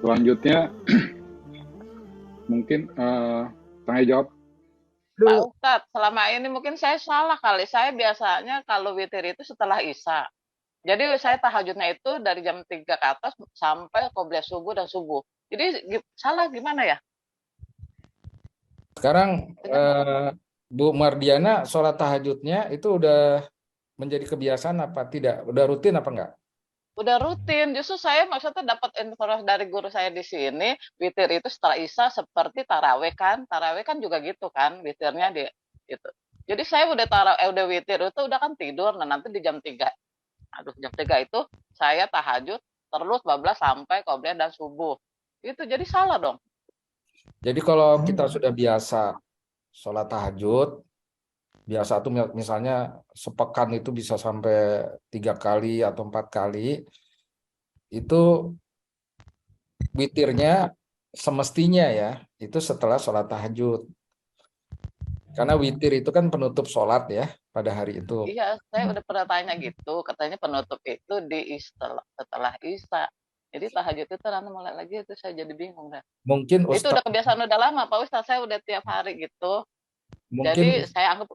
Selanjutnya mungkin tanya jawab. Pak Ustadz, selama ini mungkin saya salah kali. Saya biasanya kalau witir itu setelah Isya. Jadi saya tahajudnya itu dari jam 3 ke atas sampai qobliyah subuh dan subuh. Jadi salah gimana ya? Sekarang Benar nggak? Bu Mardiana sholat tahajudnya itu udah menjadi kebiasaan apa tidak? Udah rutin apa enggak? Udah rutin. Justru saya maksudnya dapat informasi dari guru saya di sini, witir itu setelah Isya seperti taraweh kan. Taraweh kan juga gitu kan, witirnya di itu. Jadi saya udah witir itu udah kan tidur. Nah, nanti di jam 3. Aduh, jam 3 itu saya tahajud terus bablas sampai qobliyah dan subuh. Itu jadi salah dong. Jadi kalau kita sudah biasa sholat tahajud, biasa tuh misalnya sepekan itu bisa sampai 3 kali atau 4 kali, itu witirnya semestinya ya, itu setelah sholat tahajud. Karena witir itu kan penutup sholat ya pada hari itu. Iya, saya udah pernah tanya gitu. Katanya penutup itu setelah Isya. Jadi tahajud itu nanti mulai lagi itu saya jadi bingung dah. Mungkin Itu udah Ustadz, kebiasaan udah lama Pak Ustadz. Saya udah tiap hari gitu. mungkin Jadi saya anggap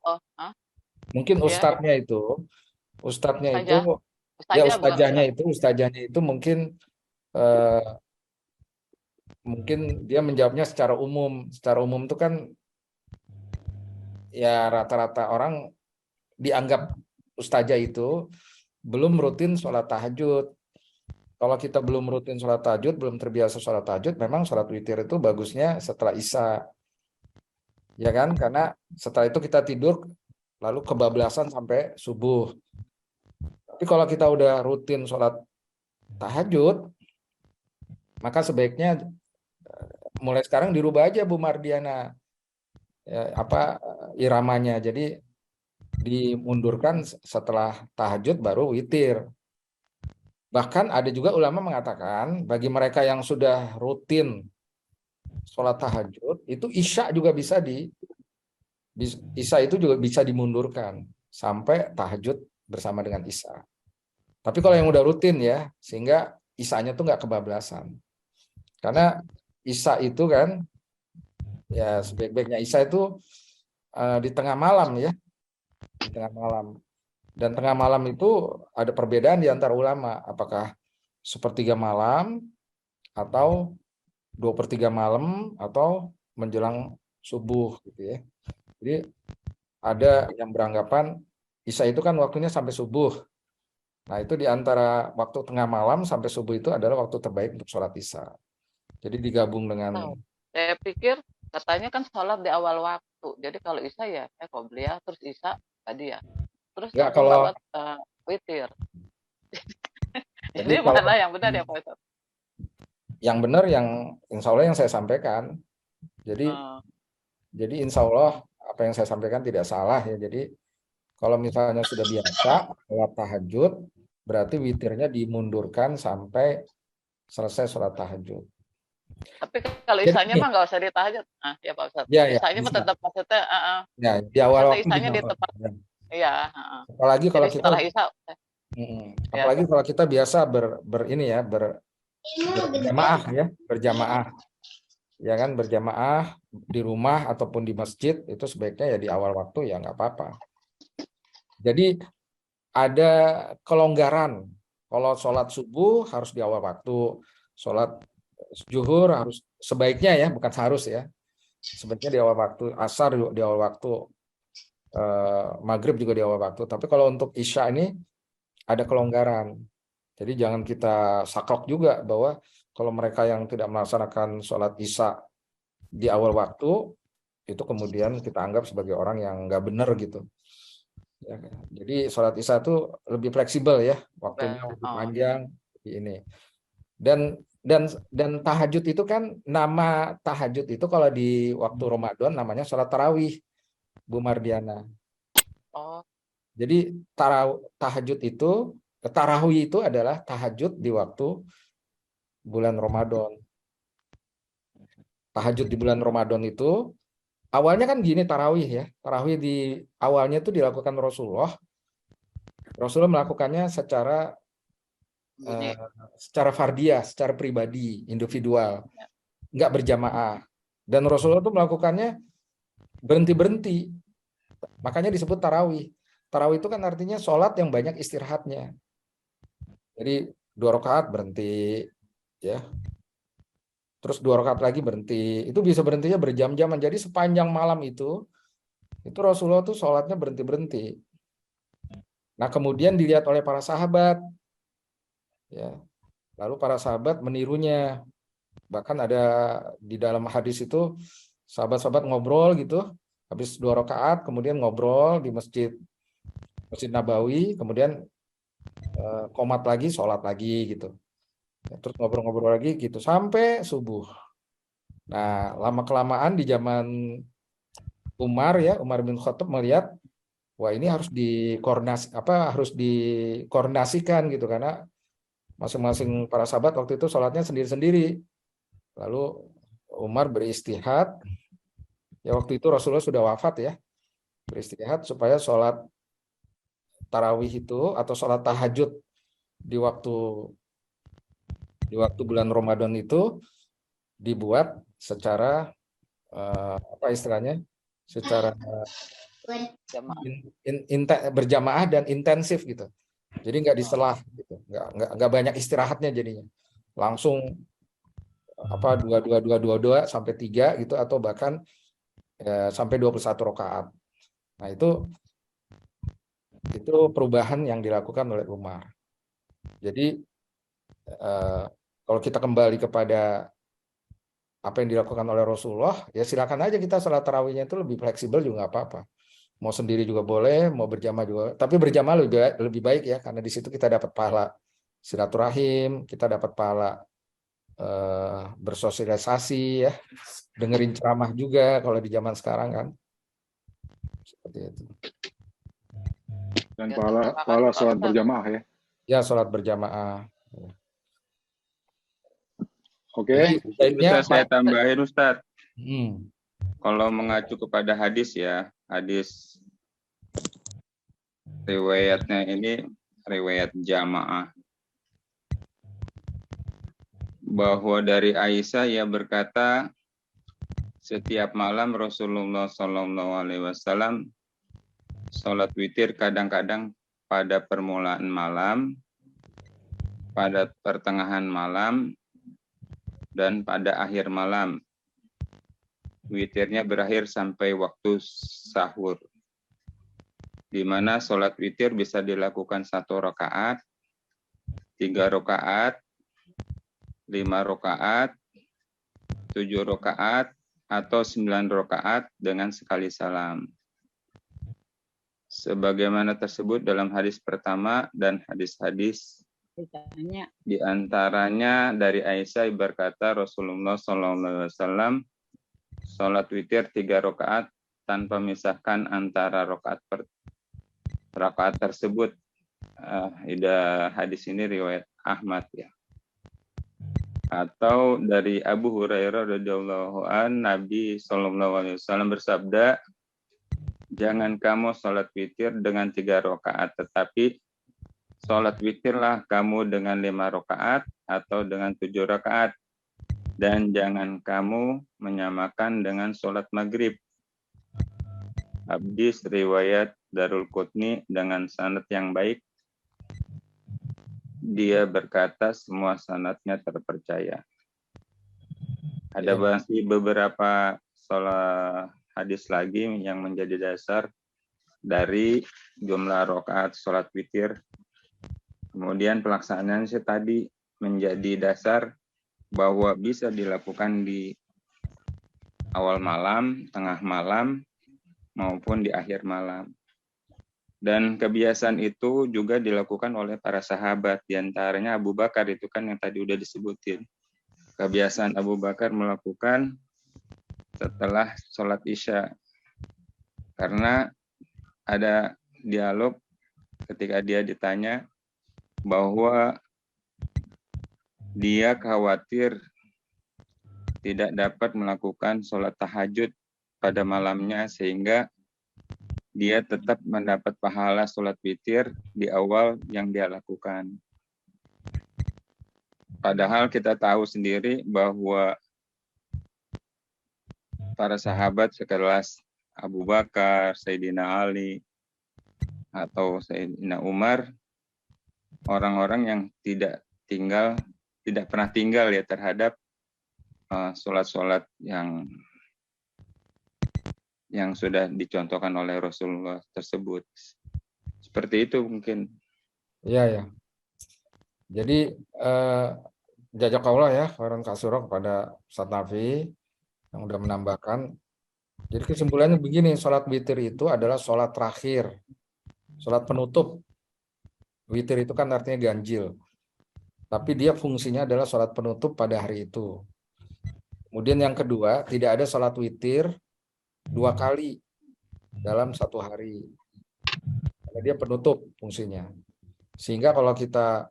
mungkin ya ustadznya itu ustazah. ya Ustazah bukan ustaz. ustazahnya itu mungkin eh, mungkin dia menjawabnya secara umum. Secara umum itu kan ya rata-rata orang dianggap ustazah itu belum rutin sholat tahajud. Kalau kita belum rutin sholat tahajud, belum terbiasa sholat tahajud, memang sholat witir itu bagusnya setelah Isya. Ya kan? Karena setelah itu kita tidur, lalu kebablasan sampai subuh. Tapi kalau kita udah rutin sholat tahajud, maka sebaiknya mulai sekarang dirubah aja Bu Mardiana ya, iramanya. Jadi dimundurkan setelah tahajud baru witir. Bahkan ada juga ulama mengatakan bagi mereka yang sudah rutin sholat tahajud itu isya juga isya itu juga bisa dimundurkan sampai tahajud bersama dengan isya. Tapi kalau yang udah rutin ya, sehingga isyanya tuh nggak kebablasan. Karena isya itu kan ya sebaik-baiknya isya itu di tengah malam ya, di tengah malam. Dan tengah malam itu ada perbedaan di antara ulama, apakah sepertiga malam atau 2/3 malam atau menjelang subuh gitu ya. Jadi ada yang beranggapan isya itu kan waktunya sampai subuh. Nah itu di antara waktu tengah malam sampai subuh itu adalah waktu terbaik untuk sholat isya. Jadi digabung dengan Tahu. Saya pikir katanya kan sholat di awal waktu. Jadi kalau Isya ya qobliyah terus Isya tadi ya. Terus nggak langsung kalau lewat witir. jadi Jadi kalau mana yang benar ya Pak Ustadz? yang benar yang insya Allah yang saya sampaikan. Jadi Eh, jadi insya Allah apa yang saya sampaikan tidak salah ya. Jadi kalau misalnya sudah biasa sholat tahajud, berarti witirnya dimundurkan sampai selesai sholat tahajud. tapi kalau Jadi Isyanya mah nggak usah ditahajud. Ah, ya Pak Ustadz. ya Isyanya mah bisa. tetap maksudnya, Ya di awal maksudnya waktu Isyanya bisa di sholat tempat, tahajud. iya. Apalagi Jadi kalau kita setelah Isya, ya. apalagi kalau kita biasa ini ya berjamaah ya, berjamaah. Ya kan berjamaah di rumah ataupun di masjid itu sebaiknya ya di awal waktu ya nggak apa-apa. Jadi ada kelonggaran. Kalau sholat subuh harus di awal waktu, sholat zuhur harus sebaiknya ya, bukan harus ya. Sebaiknya di awal waktu, asar di awal waktu, maghrib juga di awal waktu. Tapi kalau untuk isya ini ada kelonggaran. Jadi jangan kita saklek juga bahwa kalau mereka yang tidak melaksanakan sholat isya di awal waktu, itu kemudian kita anggap sebagai orang yang nggak benar gitu. Ya, jadi sholat isya itu lebih fleksibel ya, waktunya lebih Oh, panjang ini. Dan tahajud itu kan nama tahajud itu kalau di waktu Ramadan namanya sholat tarawih, Bu Mardiana. oh, Jadi tahajud itu tarawih itu adalah tahajud di waktu bulan Ramadan. Tahajud di bulan Ramadan itu awalnya kan gini tarawih ya. Tarawih di awalnya itu dilakukan Rasulullah. Rasulullah melakukannya secara eh, secara fardiyah, secara pribadi, individual, Ya. nggak berjamaah. Dan Rasulullah itu melakukannya berhenti-berhenti. Makanya disebut tarawih. Tarawih itu kan artinya sholat yang banyak istirahatnya. Jadi 2 rakaat berhenti, ya. Terus 2 rakaat lagi berhenti. Itu bisa berhentinya berjam-jaman. Jadi sepanjang malam itu Rasulullah tuh sholatnya berhenti-berhenti. Nah, kemudian dilihat oleh para sahabat, ya. Lalu para sahabat menirunya. Bahkan ada di dalam hadis itu sahabat-sahabat ngobrol gitu, habis 2 rakaat, kemudian ngobrol di Masjid Nabawi, kemudian qomat lagi, sholat lagi gitu. Terus ngobrol-ngobrol lagi gitu sampai subuh. Nah, lama-kelamaan di zaman Umar bin Khattab melihat, wah ini harus dikoordinasikan gitu, karena masing-masing para sahabat waktu itu sholatnya sendiri-sendiri. Lalu Umar beristihad, ya waktu itu Rasulullah sudah wafat ya, beristihad supaya sholat tarawih itu atau sholat tahajud di waktu bulan Ramadan itu dibuat secara apa istilahnya, secara berjamaah dan intensif gitu. Jadi nggak diselah gitu, nggak banyak istirahatnya jadinya. Langsung apa dua sampai 3 gitu, atau bahkan sampai 21 rakaat. Nah, itu perubahan yang dilakukan oleh Umar. Jadi kalau kita kembali kepada apa yang dilakukan oleh Rasulullah, ya silakan aja kita salat tarawihnya itu lebih fleksibel juga nggak apa-apa. Mau sendiri juga boleh, mau berjamaah juga. Tapi berjamaah lebih baik ya, karena di situ kita dapat pahala silaturahim, kita dapat pahala bersosialisasi ya, dengerin ceramah juga kalau di zaman sekarang kan. Seperti itu. Dan Ya, pahala terima pahala kasih, Pak sholat Ustadz. berjamaah ya. Ya, sholat berjamaah. Oke. Jadi baiknya Bisa saya tambahin Ustadz, Hmm. kalau mengacu kepada hadis ya, hadis riwayatnya ini riwayat jamaah. Bahwa dari Aisyah ia berkata, setiap malam Rasulullah SAW sholat witir kadang-kadang pada permulaan malam, pada pertengahan malam, dan pada akhir malam. Witirnya berakhir sampai waktu sahur, di mana sholat witir bisa dilakukan 1 rakaat, 3 rakaat, 5 rakaat, 7 rakaat, atau 9 rakaat dengan sekali salam. Sebagaimana tersebut dalam hadis pertama dan hadis-hadis di antaranya dari Aisyah berkata Rasulullah SAW sholat witir 3 rakaat tanpa memisahkan antara rakaat tersebut. Hadis ini riwayat Ahmad ya. Atau dari Abu Hurairah radhiyallahu an, Nabi SAW bersabda, jangan kamu sholat witir dengan 3 rakaat, tetapi sholat witirlah kamu dengan 5 rakaat atau dengan 7 rakaat. Dan jangan kamu menyamakan dengan sholat maghrib. Hadis riwayat Darul Qutni dengan sanad yang baik. Dia berkata semua sanadnya terpercaya. Ada masih beberapa hadis lagi yang menjadi dasar dari jumlah rakaat sholat witir. Kemudian pelaksanaannya tadi menjadi dasar bahwa bisa dilakukan di awal malam, tengah malam, maupun di akhir malam. Dan kebiasaan itu juga dilakukan oleh para sahabat, diantaranya Abu Bakar itu kan yang tadi udah disebutin. Kebiasaan Abu Bakar melakukan setelah sholat Isya. Karena ada dialog ketika dia ditanya bahwa dia khawatir tidak dapat melakukan sholat tahajud pada malamnya sehingga dia tetap mendapat pahala sholat witir di awal yang dia lakukan. Padahal kita tahu sendiri bahwa para sahabat sekelas Abu Bakar, Sayyidina Ali, atau Sayyidina Umar, orang-orang yang tidak pernah tinggal ya terhadap sholat-sholat yang sudah dicontohkan oleh Rasulullah tersebut. Seperti itu mungkin. Iya ya. Jadi jazakallah ya khairan kasuro kepada Ustaz Nafi yang udah menambahkan. Jadi kesimpulannya begini, sholat witir itu adalah sholat terakhir, sholat penutup. Witir itu kan artinya ganjil, tapi dia fungsinya adalah sholat penutup pada hari itu. Kemudian yang kedua, tidak ada sholat witir 2 kali dalam 1 hari. Karena dia penutup fungsinya. Sehingga kalau kita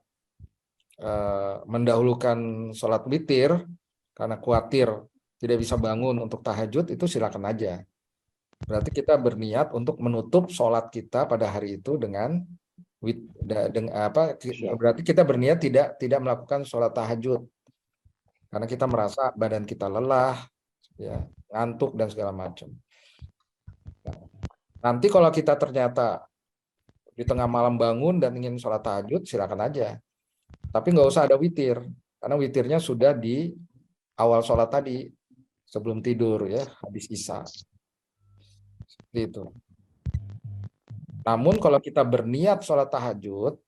mendahulukan sholat witir karena khawatir tidak bisa bangun untuk tahajud, itu silakan aja. Berarti kita berniat untuk menutup sholat kita pada hari itu dengan berarti kita berniat tidak melakukan sholat tahajud karena kita merasa badan kita lelah, ya, ngantuk dan segala macam. Nanti kalau kita ternyata di tengah malam bangun dan ingin sholat tahajud, silakan aja. Tapi nggak usah ada witir, karena witirnya sudah di awal sholat tadi, sebelum tidur ya, habis isya. Seperti itu. Namun kalau kita berniat sholat tahajud,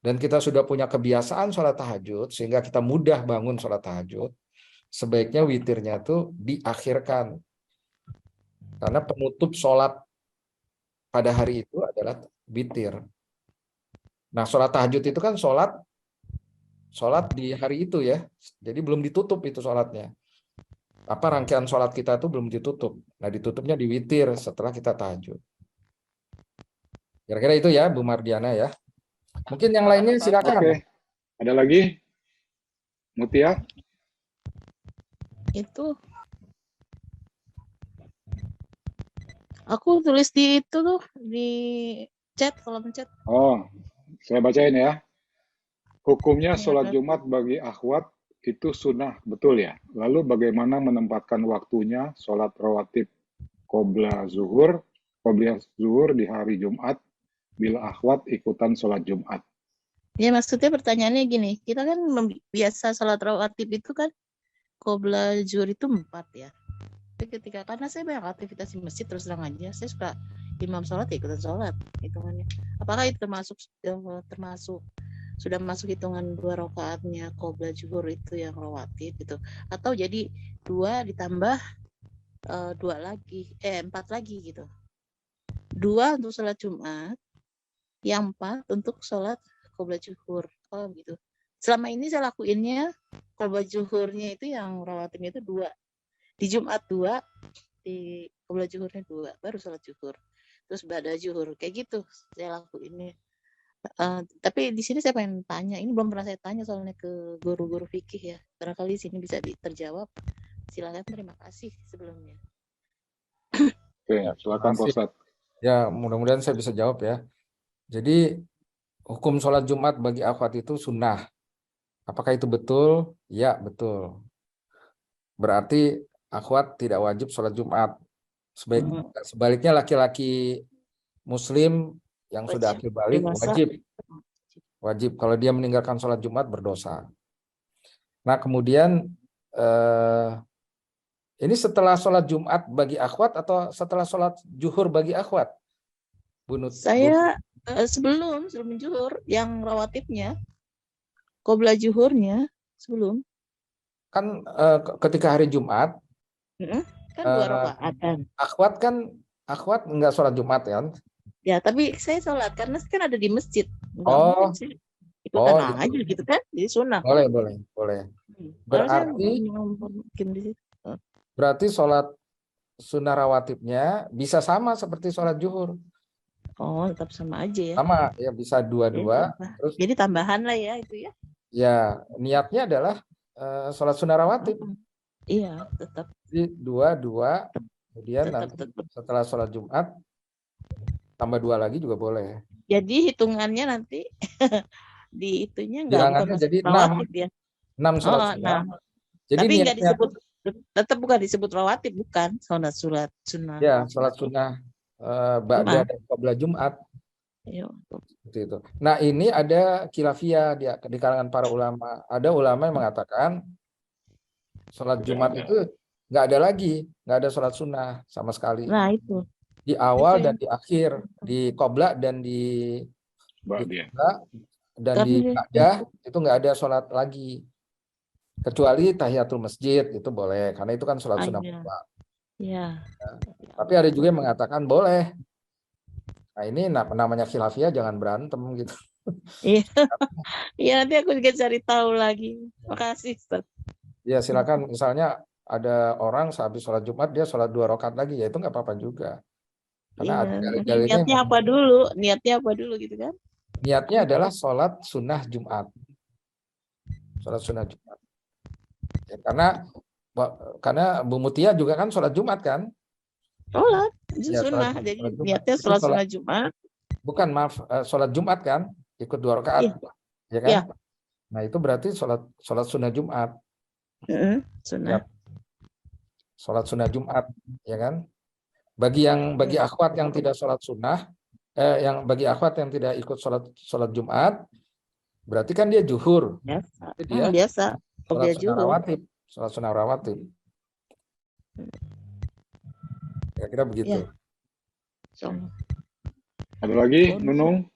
dan kita sudah punya kebiasaan sholat tahajud, sehingga kita mudah bangun sholat tahajud, sebaiknya witirnya itu diakhirkan. Karena penutup sholat pada hari itu adalah witir. Nah, sholat tahajud itu kan sholat di hari itu ya, jadi belum ditutup itu sholatnya. Rangkaian sholat kita itu belum ditutup. Nah, ditutupnya di witir setelah kita tahajud. Kira-kira itu ya, Bu Mardiana ya. Mungkin yang lainnya silakan. Oke. Ada lagi? Mutia? Itu aku tulis di itu tuh di chat, kolom chat. Oh, saya bacain ya. Hukumnya Ya, sholat Jumat bagi akhwat itu sunnah, betul ya? Lalu bagaimana menempatkan waktunya sholat rawatib qobla zuhur di hari Jumat bila akhwat ikutan sholat Jumat? Ya maksudnya pertanyaannya gini, kita kan biasa sholat rawatib itu kan qobla zuhur itu 4 ya. Tapi karena saya banyak aktivitas di masjid, terus terang aja, saya suka imam sholat ya ikutan sholat hitungannya. Apakah itu termasuk sudah masuk hitungan 2 rakaatnya qobla zuhur itu yang rawatib gitu, atau jadi 2 ditambah 4 lagi gitu, 2 untuk sholat Jumat, yang 4 untuk sholat qobla zuhur. Oh gitu. Selama ini saya lakuinnya qobla zuhurnya itu yang rawatibnya itu 2 di Jumat, 2 di qobla zuhurnya 2 baru sholat zuhur, terus ba'da zuhur, kayak gitu saya lakuinnya. Tapi di sini saya pengen tanya, ini belum pernah saya tanya soalnya ke guru-guru fikih ya, barangkali di sini bisa terjawab. Silakan, terima kasih sebelumnya. Oke, silakan Pak Ustadz. Ya, mudah-mudahan saya bisa jawab ya. Jadi hukum sholat Jumat bagi akhwat itu sunnah. Apakah itu betul? Ya, betul. Berarti akhwat tidak wajib sholat Jumat. Sebaliknya laki-laki muslim yang sudah akil balik wajib. Kalau dia meninggalkan sholat Jumat berdosa. Nah, kemudian ini setelah sholat Jumat bagi akhwat atau setelah sholat zuhur bagi akhwat? Saya sebelum zuhur yang rawatibnya, qobla zuhurnya sebelum. Kan ketika hari Jumat Kan 2 rakaat kan. Akhwat enggak sholat Jumat kan? Ya, tapi saya sholat karena kan ada di masjid. Oh. Ikutan aja gitu kan, jadi sunnah. Boleh. Berarti sholat sunnah rawatibnya bisa sama seperti sholat zuhur. Oh, tetap sama aja ya. Sama, ya bisa 2-2. Terus, jadi tambahan lah ya itu ya. Ya, niatnya adalah sholat sunnah rawatib. Iya, tetap. Jadi 2-2, kemudian nanti setelah sholat Jumat tambah 2 lagi juga boleh. Jadi hitungannya nanti di itunya enggak jadi 6. ya. 6 sholat Oh, sunnah. 6. Jadi Tapi nggak niatnya disebut, tetap bukan disebut rawatib, bukan? Sholat sunnah. ya sholat sunnah ba'da Jumat. dan qabla Jumat. Iya. Seperti itu. Nah, ini ada khilafiyah di kalangan para ulama. Ada ulama yang mengatakan sholat Jumat itu nggak ada lagi, nggak ada sholat sunnah sama sekali. Nah, itu. Di awal Itu dan yang- di akhir, di qobla dan di Mbak dia. qibla dan di Tapi- ba'dah itu nggak ada sholat lagi. Kecuali tahiyatul masjid itu boleh, karena itu kan sholat sunnah Iya. mutlak. Iya. Tapi ada juga yang mengatakan boleh. Nah, ini namanya khilafiyah, jangan berantem gitu. Iya. Iya, nanti aku juga cari tahu lagi. Makasih, Ustaz. Ya silakan, misalnya ada orang sehabis sholat Jumat dia sholat 2 rakaat lagi, ya itu nggak apa-apa juga. Karena ada Iya. dalil-dalilnya Niatnya yang apa dulu? Niatnya apa dulu gitu kan? niatnya adalah sholat sunnah Jumat. Sholat sunnah Jumat. Ya, karena Bu Mutia juga kan sholat Jumat kan? Sholat, itu Ya, sunnah. sholat Jadi Jumat. niatnya Itu sholat sholat- sunnah Jumat. Bukan, maaf, sholat Jumat kan? Ikut 2 rakaat. Ya kan? Iya. Nah, itu berarti sholat sunnah Jumat. Sunnah. Sholat sunnah Jumat, ya kan? Bagi akhwat yang tidak sholat sunnah, bagi akhwat yang tidak ikut sholat Jumat, berarti kan dia zuhur. Biasa. Jadi dia Biasa. sholat Qobliyah sunnah zuhur. rawatib, sholat sunnah rawatib. Kira-kira begitu. Iya. So, Ada lagi, Nunung?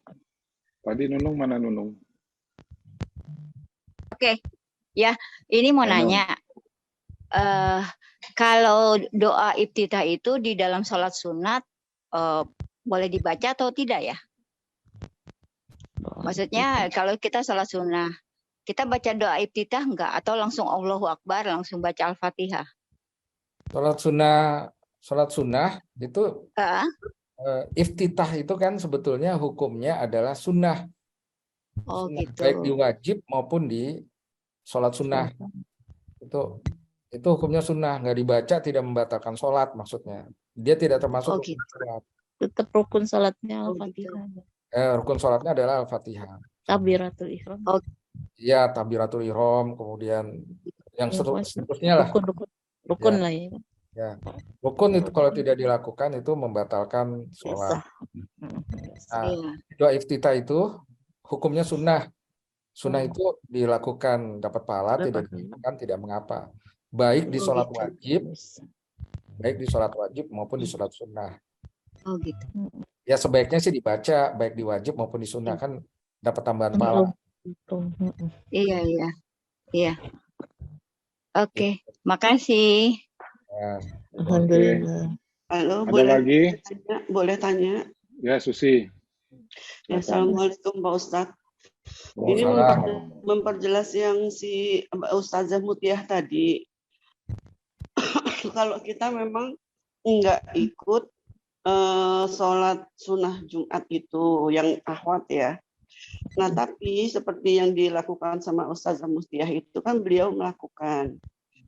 Tadi Nunung mana Nunung? Ini mau Halo. nanya, kalau doa iftitah itu di dalam sholat sunat boleh dibaca atau tidak ya? Maksudnya kalau kita sholat sunnah, kita baca doa iftitah enggak? Atau langsung Allahu Akbar, langsung baca Al-Fatihah? Sholat sunnah itu Ah, iftitah itu kan sebetulnya hukumnya adalah sunnah. oh Sunnah, gitu. baik di wajib maupun di sholat sunnah. Itu hukumnya sunnah, nggak dibaca tidak membatalkan sholat maksudnya. Dia tidak termasuk Oh, rukun gitu. sholat. tetap rukun sholatnya Oh, Al-Fatihah. Rukun sholatnya adalah Al-Fatihah. Takbiratul ihram. Ya, takbiratul ihram, kemudian yang Ya, pokoknya seterusnya lah. Rukun Ya. lah ya. Rukun itu kalau tidak dilakukan itu membatalkan sholat. Biasa. Nah, Iya. doa iftitah itu hukumnya sunnah. Sunnah itu dilakukan dapat pahala, tidak dilakukan tidak mengapa. Baik di Oh, sholat gitu. wajib, baik di sholat wajib maupun di sholat sunnah. Oh gitu. Ya sebaiknya sih dibaca, baik di wajib maupun di sunnah, kan dapat tambahan pahala. Iya, iya. Iya. Oke, makasih. Nah, Alhamdulillah. Halo, Ada lagi? boleh tanya? Ya, Susi. Ya, Assalamualaikum Pak Ustadz. Ini Waalaikumsalam. memperjelas yang si Ustazah Mutiah tadi. Kalau kita memang nggak ikut sholat sunnah Jumat itu yang akhwat ya. Nah, tapi seperti yang dilakukan sama Ustazah Mutiah itu kan beliau melakukan.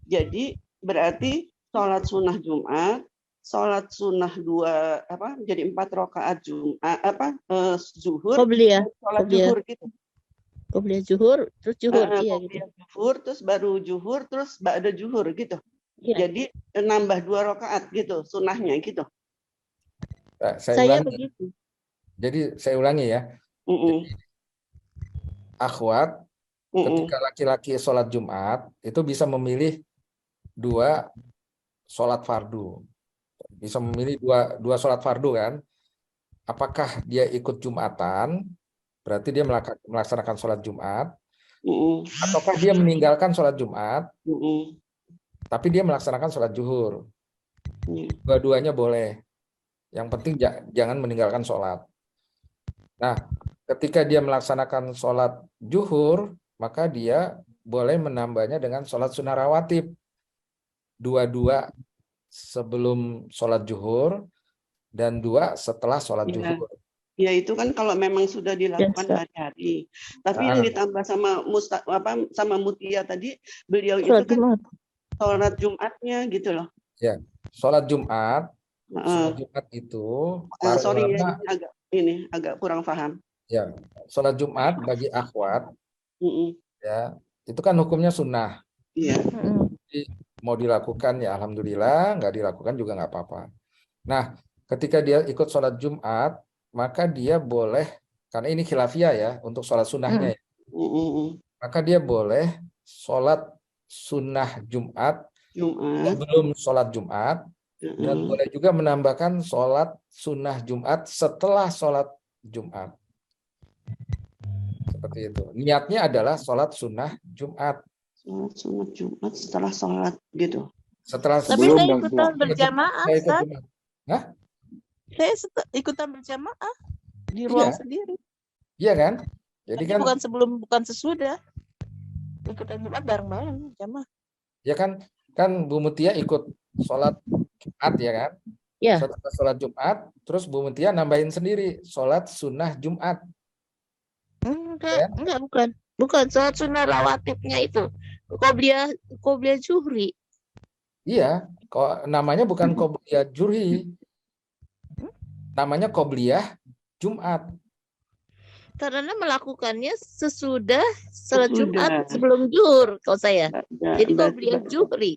Jadi berarti sholat sunnah Jumat, sholat sunnah jadi 4 rakaat Jumat zuhur, Qobliyah. sholat Qobliyah. zuhur gitu. Qobliyah zuhur, terus zuhur. Iya gitu. Qobliyah zuhur, terus baru zuhur, terus ba'da zuhur gitu. Iya. Jadi nambah 2 rakaat gitu sunnahnya gitu. Saya ulangi. begitu. Jadi saya ulangi ya. Akhwat, ketika laki-laki sholat Jumat itu bisa memilih 2 sholat fardu. Bisa memilih dua sholat fardu kan. Apakah dia ikut Jumatan, berarti dia melaksanakan sholat Jumat, ataukah dia meninggalkan sholat Jumat, tapi dia melaksanakan sholat zuhur. Dua-duanya boleh. Yang penting jangan meninggalkan sholat. Nah, ketika dia melaksanakan sholat zuhur, maka dia boleh menambahnya dengan sholat sunnah rawatib. 2 sebelum sholat zuhur dan 2 setelah sholat Iya. zuhur. Ya itu kan kalau memang sudah dilakukan Biasa. hari-hari. Tapi yang ditambah sama Mutia tadi, beliau itu Sholat kan Jumat. sholat Jumatnya gitu loh. Sholat Jumat itu para Sorry ulama, ya, agak kurang paham. ya, sholat Jumat bagi akhwat Mm-mm. ya itu kan hukumnya sunnah. Iya. Jadi mau dilakukan ya alhamdulillah, nggak dilakukan juga nggak apa-apa. Nah, ketika dia ikut sholat Jumat, maka dia boleh, karena ini khilafiyah ya untuk sholat sunnahnya ya, maka dia boleh sholat sunnah Jumat sebelum sholat Jumat, dan boleh juga menambahkan sholat sunnah Jumat setelah sholat Jumat. Seperti itu. Niatnya adalah sholat sunnah Jumat. Sholat sunat Jumat setelah sholat gitu. Setelah Tapi Sebelum saya dan ikutan setelah. berjamaah, saya ikut Ustaz. Jumat. Hah? Saya ikutan berjamaah di ruang Iya. sendiri. Iya kan? Jadi Tapi kan bukan sebelum, bukan sesudah. Ikutan Jumat bareng-bareng jamaah. ya kan Bu Mutia ikut sholat Jumat ya kan? Ya. Setelah sholat Jumat, terus Bu Mutia nambahin sendiri sholat sunnah Jumat. Ya? Enggak, bukan. Bukan sholat sunnah rawatibnya itu. Qobliyah zuhri. Iya, kok namanya bukan qobliyah zuhri. Namanya qobliyah Jumat. Karena melakukannya sesudah sholat Sesudah. Jumat sebelum zuhur kalau saya. Jadi Berarti- qobliyah zuhri.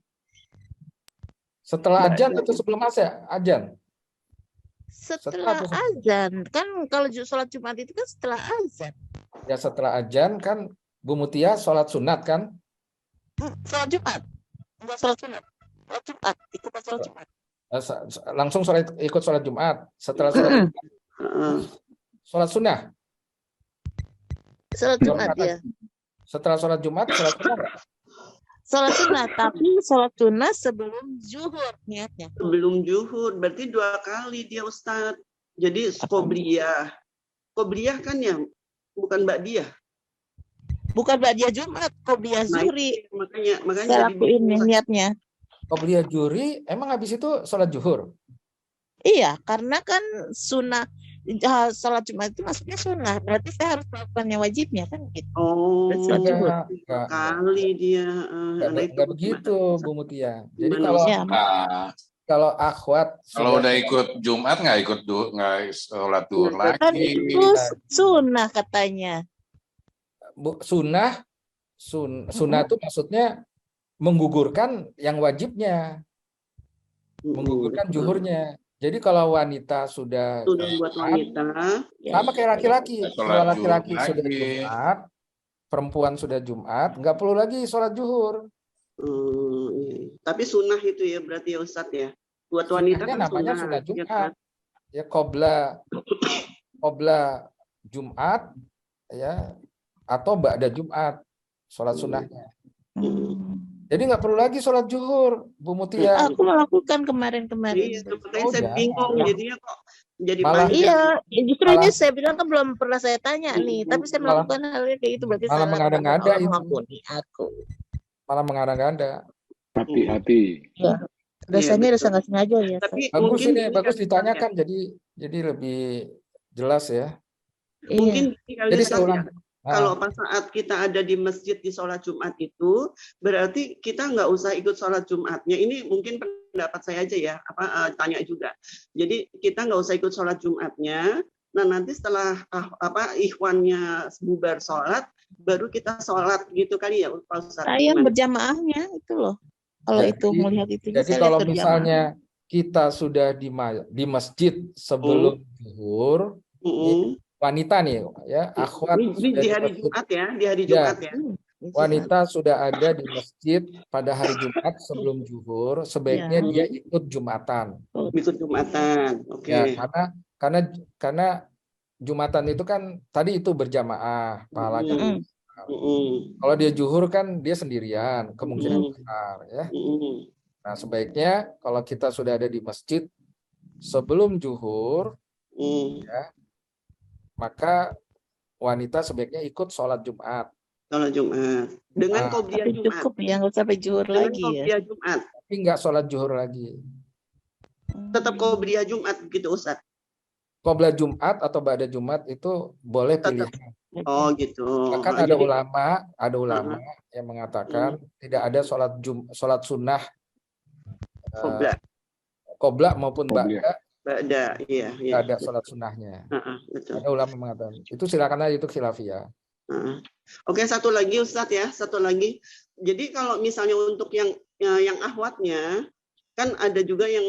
Setelah ajan atau sebelum ajan? Setelah atau sebelum? azan. Kan kalau sholat Jumat itu kan setelah azan. Ya setelah ajan kan Bu Mutia sholat sunat kan? Sholat Jumat. Enggak sholat sunat. Sholat Jumat. Ikutan sholat Jumat. Langsung ikut sholat Jumat. Setelah sholat Jumat, sholat sunnah. Sholat Jumat ya. Setelah sholat Jumat, sholat sunnah nggak? Sholat sunnah, tapi sholat sunnah sebelum zuhur niatnya. Sebelum zuhur, berarti 2 kali dia Ustadz. Jadi qobliyah. Qobliyah kan ya, bukan ba'diyah. Bukan ba'diyah Jumat, qobliyah Nah, zuhri. Makanya Saya jadi lakuin bingung. niatnya. Qobliyah juri, emang habis itu sholat zuhur? Iya, karena kan sunnah sholat Jumat itu maksudnya sunnah. Berarti saya harus melakukan yang wajibnya kan gitu. Oh, Sholat zuhur. Enggak. kali dia. Enggak begitu Bu Mutia. Jadi Gimana? kalau Ya, Nah, kalau akhwat kalau sudah udah ikut Jumat nggak nggak sholat duhur kan lagi. itu sunnah katanya. sunnah itu maksudnya menggugurkan yang wajibnya, menggugurkan zuhurnya. Jadi kalau wanita sudah Sudah buat wanita. sama kayak laki-laki, Sholat kalau laki-laki zuhur sudah lagi. Jumat, perempuan sudah Jumat, nggak perlu lagi sholat zuhur. Iya. Tapi sunnah itu ya berarti ya Ustadz ya. Buat wanita Sunnahnya kan namanya sunnah. sunnah ya Jumat. kan? Ya qobla Jumat ya atau ba'da Jumat sholat sunnahnya. Jadi nggak perlu lagi sholat zuhur, Bu Mutia. Aku melakukan kemarin-kemarin. Iya, makanya Oh, saya ya. bingung jadinya kok jadi Malah- panjang. Iya, justru Malah- ini saya bilang kan belum pernah saya tanya nih, tapi saya Malah- melakukan hal yang kayak itu berarti malah salah mengada-ngada Allah itu. mengampuni aku. Malah mengada-ngada. Hati-hati. Rasanya Iya, dosa nggak sengaja ya. Tapi Bagus mungkin ini, gini bagus kan, ditanyakan jadi lebih jelas ya. Iya. mungkin gini kali Jadi Ustadz saya ulang. ya. Kalau pas saat kita ada di masjid di sholat Jumat itu, berarti kita nggak usah ikut sholat Jumatnya. Ini mungkin pendapat saya aja ya, tanya juga. Jadi kita nggak usah ikut sholat Jumatnya. Nah nanti setelah ikhwannya bubar sholat, baru kita sholat gitu kali ya Pak Ustadz. Saya Gimana? berjamaahnya itu loh. Kalau Jadi- itu melihat itu. Jadi kalau misalnya kita sudah di masjid sebelum zuhur, Mm-mm. wanita nih ya, akhwat Ini sudah di di hari masjid. Jumat ya, di hari Ya. Jumat ya. Wanita sudah ada di masjid pada hari Jumat sebelum zuhur, sebaiknya Ya. dia ikut Jumatan. Ikut Jumatan. Oke. Ya, karena Jumatan itu kan tadi itu berjamaah pahalanya. Mm-mm. Kalau dia zuhur kan dia sendirian, kemungkinan Mm. besar ya. Mm-mm. Nah, sebaiknya kalau kita sudah ada di masjid sebelum zuhur, Mm. maka wanita sebaiknya ikut sholat Jumat. Sholat Jumat. Dengan Ah. qobliyah Tapi Jumat. cukup ya, nggak usah sampai zuhur Dengan lagi ya. qobliyah Jumat. Tapi nggak sholat zuhur lagi. Tetap qobliyah Jumat gitu Ustaz. Qobla Jumat atau ba'da Jumat itu boleh Tetap. pilihan. Oh gitu. Bahkan Oh, ada jadi- ulama yang mengatakan tidak ada sholat sunnah Qobla. qobla maupun Qobliyah. ba'da, Ba'da. Iya, iya. tidak ada sholat sunnahnya. Betul. Ada ulama mengatakan itu, silakan aja, itu khilafiyah. Nah. Oke, satu lagi Ustadz ya, satu lagi. Jadi kalau misalnya untuk yang akhwatnya, kan ada juga yang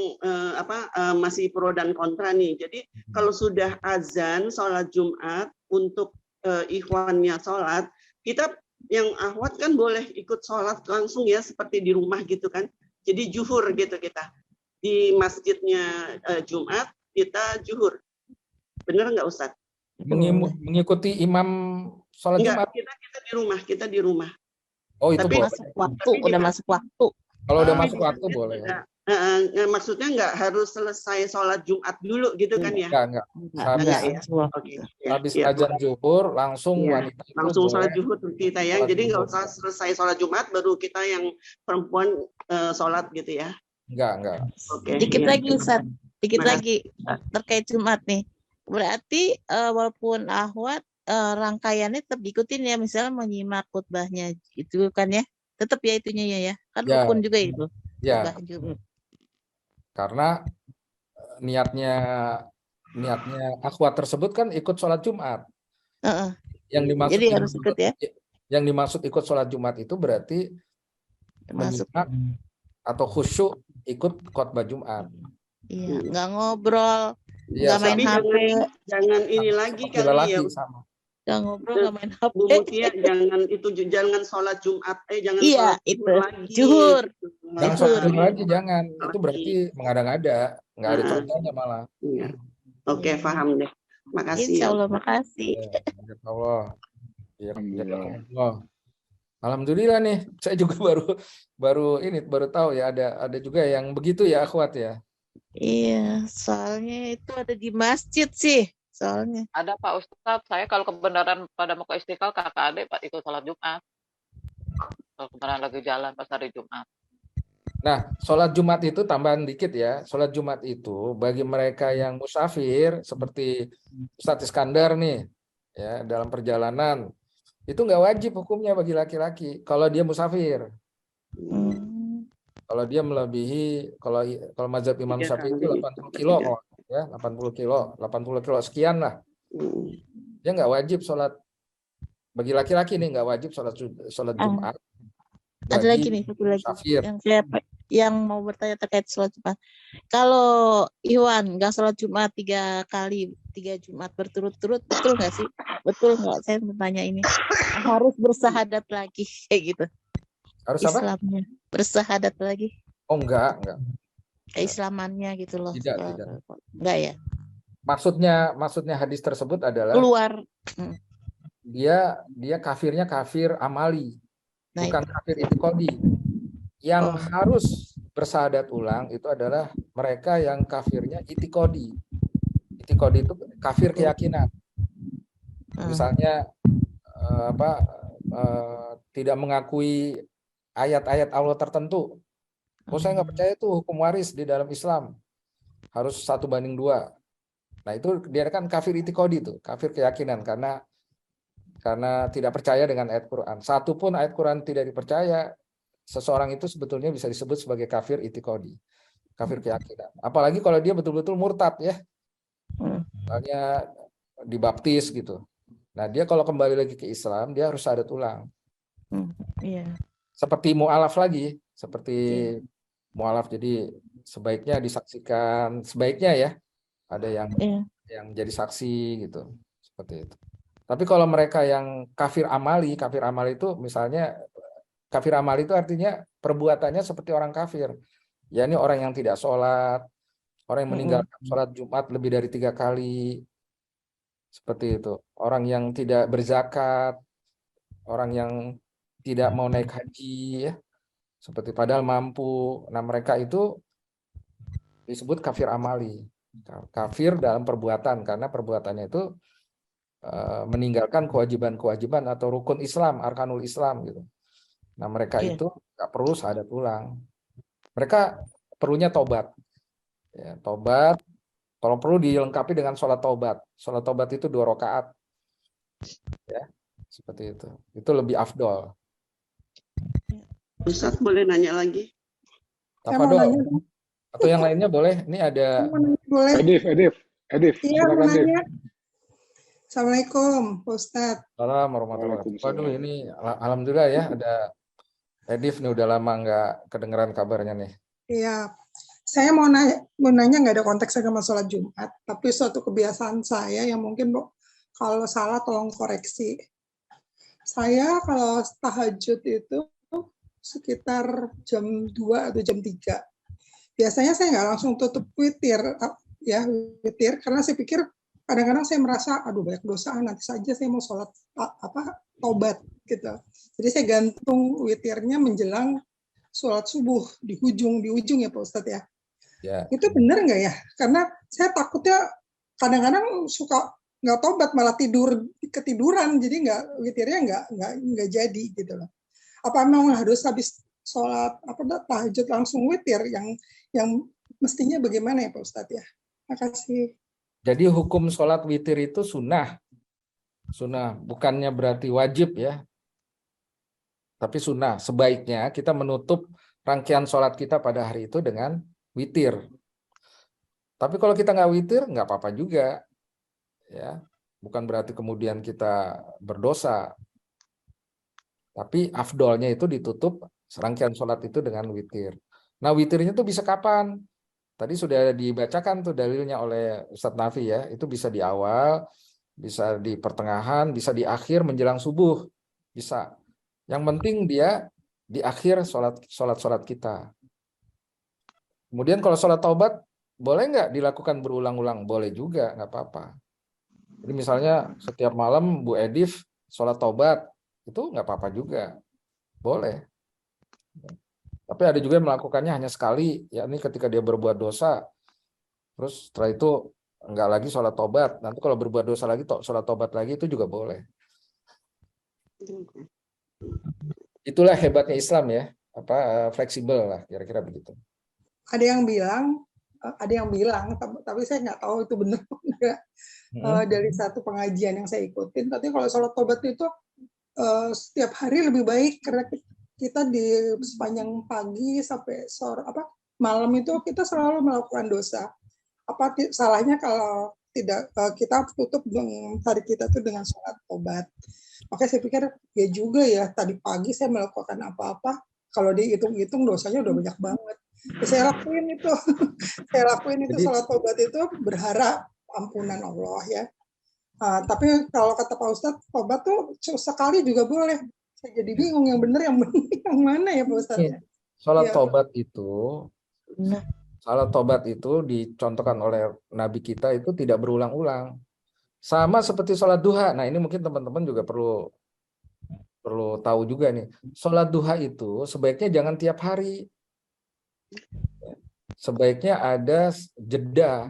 masih pro dan kontra nih. Jadi kalau sudah azan sholat Jumat untuk ikhwannya sholat, kita yang akhwat kan boleh ikut sholat langsung ya, seperti di rumah gitu kan. Jadi juhur gitu kita. Di masjidnya Jumat, kita juhur. Benar nggak Ustadz? Mengikuti imam sholat Jumat. Enggak, kita di rumah. Oh, itu Tapi boleh. Masuk waktu, udah masuk waktu. Kalau udah masuk waktu boleh. Maksudnya nggak harus selesai sholat Jumat dulu gitu kan ya? Enggak. Enggak, ya. Oke. Habis azan zuhur langsung Iya, wanita itu langsung sholat boleh. zuhur kita ya. Sholat Jadi nggak zuhur. usah selesai sholat Jumat baru kita yang perempuan sholat gitu ya. Enggak. Oke. Dikit iya. lagi, Ustaz. Dikit Makasih. lagi terkait Jumat nih. Berarti walaupun akhwat rangkaiannya tetap diikutin ya, misalnya menyimak khutbahnya gitu kan ya. Tetap ya itunya ya. Kan Ya. rukun juga itu. Ya, Khutbah Jumat. karena niatnya akhwat tersebut kan ikut sholat Jumat. Heeh. Yang dimaksud Jadi harus ikut ya. Yang dimaksud ikut sholat Jumat itu berarti Masuk. menyimak atau khusyuk ikut khutbah Jumat. Iya, nggak ngobrol, Iya, nggak main Tapi HP, jangan ini lagi seperti kali lelaki ya. sama. nggak ngobrol, nggak main HP. Bu Mutia, jangan sholat Jumat, jangan Iya, sholat itu. zuhur lagi. Zuhur. Jangan Zuhur. sholat Jumat lagi, jangan. Itu berarti mengada-ngada, nggak ada contohnya malah. Iya. Oke, paham deh. Makasih. Insya Allah, makasih. Ya, Allah. Ya, Alhamdulillah. Alhamdulillah nih, saya juga baru tahu ya ada juga yang begitu ya akhwat ya. Iya, soalnya itu ada di masjid sih, soalnya. Ada Pak Ustadz, saya kalau kebenaran pada mau ke Istiqlal kakak adik Pak ikut sholat Jumat. Kalau kebenaran lagi jalan pas hari Jumat. Nah, sholat Jumat itu tambahan dikit ya. Sholat Jumat itu bagi mereka yang musafir seperti Ustadz Iskandar nih, ya dalam perjalanan itu nggak wajib hukumnya bagi laki-laki kalau dia musafir. Kalau dia melebihi, kalau mazhab Imam Syafi'i itu 80 kilo, ya 80 kilo sekian lah. Dia nggak wajib sholat bagi laki-laki nih, nggak wajib sholat Jumat. Ada lagi nih, satu lagi musafir. yang mau bertanya terkait sholat Jumat. Kalau Iwan nggak sholat Jumat 3 Jumat berturut-turut, betul nggak sih? Betul nggak? Saya bertanya ini. Harus bersahadat lagi kayak gitu. Harus apa? Islamnya bersahadat lagi. Oh enggak. Keislamannya gitu loh. Tidak. Enggak ya? Maksudnya hadis tersebut adalah Keluar. dia kafirnya kafir amali, Nah, bukan kafir itikodi. Yang harus bersahadat ulang itu adalah mereka yang kafirnya itikodi. Itikodi itu kafir keyakinan. Misalnya tidak mengakui ayat-ayat Allah tertentu. Oh, saya nggak percaya itu hukum waris di dalam Islam harus 1:2. Nah, itu dia kan kafir itikodi itu, kafir keyakinan karena tidak percaya dengan ayat Quran. Satu pun ayat Quran tidak dipercaya, seseorang itu sebetulnya bisa disebut sebagai kafir itikodi, kafir keyakinan. Apalagi kalau dia betul-betul murtad ya, misalnya dibaptis gitu. Nah, dia kalau kembali lagi ke Islam, dia harus syahadat ulang. Iya. Seperti mu'alaf lagi, seperti mu'alaf. Jadi sebaiknya disaksikan, sebaiknya ya ada yang jadi saksi gitu, seperti itu. Tapi kalau mereka yang kafir amali itu misalnya kafir amali itu artinya perbuatannya seperti orang kafir. Ya ini orang yang tidak sholat, orang yang meninggalkan sholat Jumat lebih dari 3 kali, seperti itu. Orang yang tidak berzakat, orang yang tidak mau naik haji, ya, seperti padahal mampu. Nah, mereka itu disebut kafir amali, kafir dalam perbuatan karena perbuatannya itu meninggalkan kewajiban-kewajiban atau rukun Islam, arkanul Islam gitu. Nah, mereka itu nggak perlu syahadat ulang. Mereka perlunya tobat. Ya, tobat. Kalau perlu dilengkapi dengan sholat tobat. Sholat tobat itu 2 rakaat. Ya, seperti itu. Itu lebih afdol. Ustadz boleh nanya lagi? Tafadol. Atau yang lainnya boleh. Ini ada. Edif. Iya, mau Silakan, Edif. nanya. Assalamualaikum, Pak Ustadz. Assalamualaikum warahmatullahi wabarakatuh. Waduh, Waalaikumsalam. ini alhamdulillah ya ada Edif nih, udah lama nggak kedengeran kabarnya nih. Iya, saya mau nanya nggak ada konteksnya sama sholat Jumat, tapi suatu kebiasaan saya yang mungkin Bu, kalau salah tolong koreksi. Saya kalau tahajud itu sekitar jam 2 atau jam 3. Biasanya saya nggak langsung tutup witir, ya witir, karena saya pikir kadang-kadang saya merasa, aduh banyak dosa, nanti saja saya mau sholat tobat gitu. Jadi saya gantung witirnya menjelang sholat subuh di ujung ya Pak Ustadz ya. Ya. Itu benar nggak ya? Karena saya takutnya kadang-kadang suka nggak tobat malah ketiduran, jadi witirnya nggak jadi gitu loh. Apa memang harus habis sholat tahajud langsung witir yang mestinya bagaimana ya Pak Ustadz ya? Makasih. Jadi hukum sholat witir itu sunnah, bukannya berarti wajib ya, tapi sunnah. Sebaiknya kita menutup rangkaian sholat kita pada hari itu dengan witir. Tapi kalau kita nggak witir, nggak apa-apa juga, ya. Bukan berarti kemudian kita berdosa. Tapi afdolnya itu ditutup rangkaian sholat itu dengan witir. Nah, witirnya itu bisa kapan? Tadi sudah dibacakan tuh dalilnya oleh Ustadz Nafi ya. Itu bisa di awal, bisa di pertengahan, bisa di akhir menjelang subuh. Bisa. Yang penting dia di akhir sholat kita. Kemudian kalau sholat taubat, boleh nggak dilakukan berulang-ulang? Boleh juga, nggak apa-apa. Jadi misalnya setiap malam Bu Edif sholat taubat, itu nggak apa-apa juga. Boleh. Tapi ada juga yang melakukannya hanya sekali, yakni ketika dia berbuat dosa, terus setelah itu enggak lagi sholat tobat. Nanti kalau berbuat dosa lagi, sholat tobat lagi, itu juga boleh. Itulah hebatnya Islam ya, fleksibel lah, kira-kira begitu. Ada yang bilang, tapi saya nggak tahu itu benar enggak. Dari satu pengajian yang saya ikutin, tapi kalau sholat tobat itu setiap hari lebih baik karena kita di sepanjang pagi sampai sore malam itu kita selalu melakukan dosa. Apa salahnya kalau tidak kita tutup hari kita itu dengan sholat tobat? Makanya saya pikir ya juga ya, tadi pagi saya melakukan apa-apa, kalau dihitung-hitung dosanya udah banyak banget. Ya, saya lakuin itu, Jadi, sholat tobat itu berharap ampunan Allah ya. Tapi kalau kata Pak Ustadz, tobat tuh sekali juga boleh. Saya jadi bingung yang benar yang mana ya Pak Ustadz? Sholat tobat itu dicontohkan oleh Nabi kita itu tidak berulang-ulang. Sama seperti sholat duha. Nah ini mungkin teman-teman juga perlu tahu juga nih. Sholat duha itu sebaiknya jangan tiap hari. Sebaiknya ada jeda,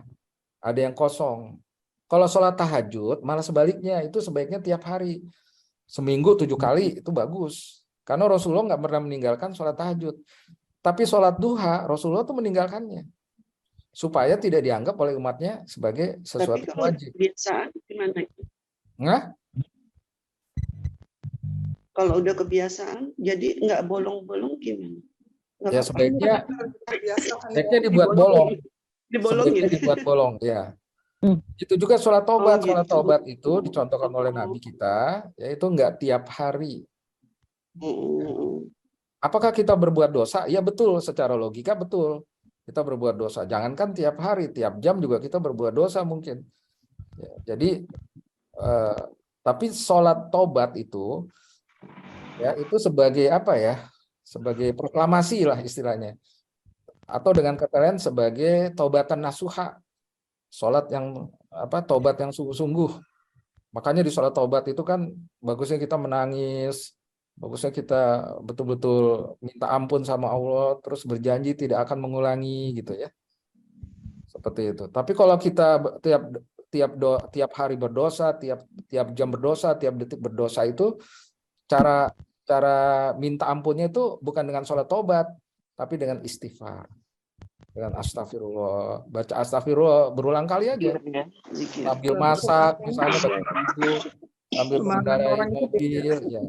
ada yang kosong. Kalau sholat tahajud malah sebaliknya, itu sebaiknya tiap hari. Seminggu 7 kali itu bagus. Karena Rasulullah nggak pernah meninggalkan sholat tahajud. Tapi sholat duha Rasulullah tuh meninggalkannya. Supaya tidak dianggap oleh umatnya sebagai sesuatu Tapi kalau wajib. kebiasaan gimana? Nah? Kalau udah kebiasaan, jadi nggak bolong-bolong gimana? Ya sebaiknya dibuat bolong. Dibolongin. Dibuat bolong, ya. Itu juga sholat tobat. Sholat tobat itu dicontohkan oleh Nabi kita, yaitu enggak tiap hari. Apakah kita berbuat dosa? Ya betul, secara logika betul. Kita berbuat dosa. Jangankan tiap hari, tiap jam juga kita berbuat dosa mungkin. Ya, jadi, tapi sholat tobat itu, ya itu sebagai apa ya? Sebagai proklamasi lah istilahnya. Atau dengan kata lain sebagai taubatan nasuha. Sholat yang tobat yang sungguh-sungguh. Makanya di sholat tobat itu kan bagusnya kita menangis, bagusnya kita betul-betul minta ampun sama Allah, terus berjanji tidak akan mengulangi gitu ya. Seperti itu. Tapi kalau kita tiap hari berdosa, tiap jam berdosa, tiap detik berdosa, itu cara minta ampunnya itu bukan dengan sholat tobat, tapi dengan istighfar. Dengan astagfirullah, baca astagfirullah berulang kali aja. Sambil masak, misalnya sambil mengendarai mobil, ya.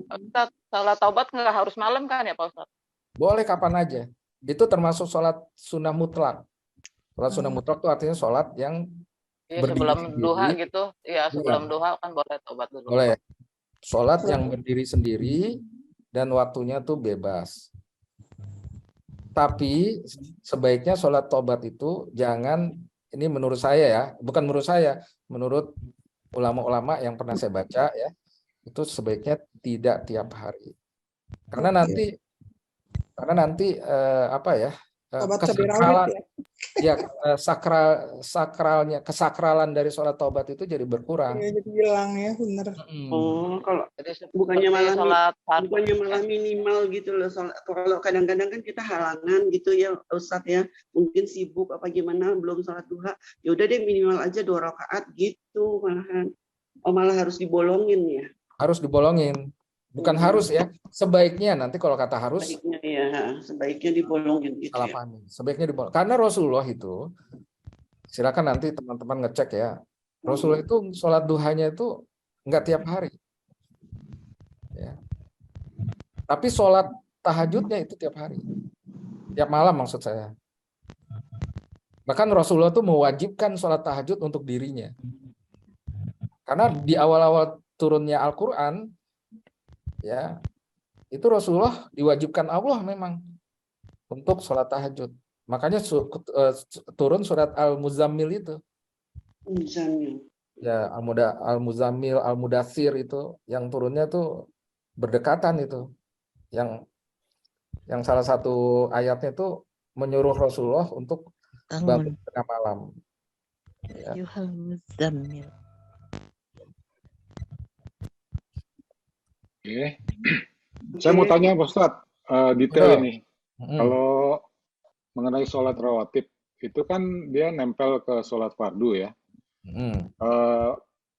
Ustaz, sholat taubat nggak harus malam kan ya Pak Ustaz? Boleh kapan aja. Itu termasuk sholat sunnah mutlak. Sholat sunnah mutlak itu artinya sholat yang Iya, berdiri sebelum duha sendiri, gitu. Iya, sebelum duha kan boleh tobat dulu. boleh. Sholat yang berdiri sendiri dan waktunya tuh bebas. Tapi sebaiknya sholat tobat itu jangan, ini menurut saya ya, bukan menurut saya, menurut ulama-ulama yang pernah saya baca ya, itu sebaiknya tidak tiap hari. Karena nanti apa ya, Tobat cabai rawit ya. ya kesakralan dari sholat tobat itu jadi berkurang. Iya, jadi hilang ya, bener. Oh, kalau Jadi bukannya seperti sholat fardu. bukannya malah minimal gitu loh. Kalau kadang-kadang kan kita halangan gitu ya Ustadz ya, mungkin sibuk apa gimana belum sholat duha, ya udah deh minimal aja 2 rakaat gitu malahan. Oh, malah harus dibolongin ya. Harus dibolongin. Bukan harus ya, sebaiknya nanti kalau kata harus Sebaiknya ya, sebaiknya dibolongin gitu salah ya. paham. Sebaiknya dibolong. Karena Rasulullah itu, silakan nanti teman-teman ngecek ya. Rasulullah itu sholat duhanya itu enggak tiap hari. Ya. Tapi sholat tahajudnya itu tiap hari. Tiap malam maksud saya. Bahkan Rasulullah itu mewajibkan sholat tahajud untuk dirinya. Karena di awal-awal turunnya Al-Quran, ya, itu Rasulullah diwajibkan Allah memang untuk sholat tahajud. Makanya turun surat Al-Muzammil itu. Muzammil. Ya, Al-Muzammil, Al-Mudathir itu yang turunnya tuh berdekatan itu. Yang salah satu ayatnya itu menyuruh Rasulullah untuk bangun tengah malam. Ya. Yuhal Muzammil. Oke. Saya mau tanya Pak Ustadz, detail ini. Kalau mengenai sholat rawatib, itu kan dia nempel ke sholat fardu ya.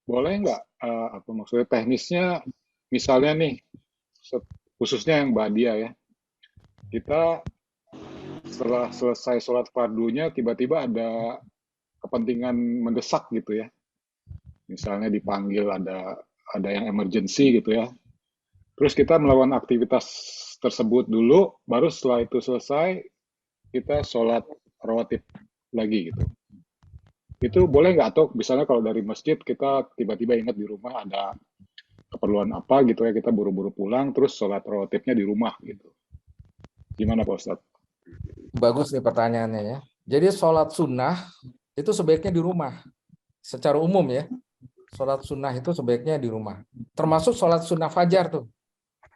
Boleh nggak, apa maksudnya teknisnya, misalnya nih, khususnya yang Ba'diyah ya, kita setelah selesai sholat fardunya, tiba-tiba ada kepentingan mendesak gitu ya. Misalnya dipanggil, ada yang emergency gitu ya. Terus kita melakukan aktivitas tersebut dulu, baru setelah itu selesai, kita sholat rawatib lagi gitu. Itu boleh nggak? Atau misalnya kalau dari masjid, kita tiba-tiba ingat di rumah ada keperluan apa gitu ya, kita buru-buru pulang, terus sholat rawatibnya di rumah gitu. Gimana Pak Ustadz? Bagus nih pertanyaannya ya. Jadi sholat sunnah itu sebaiknya di rumah. Secara umum ya, sholat sunnah itu sebaiknya di rumah. Termasuk sholat sunnah fajar tuh.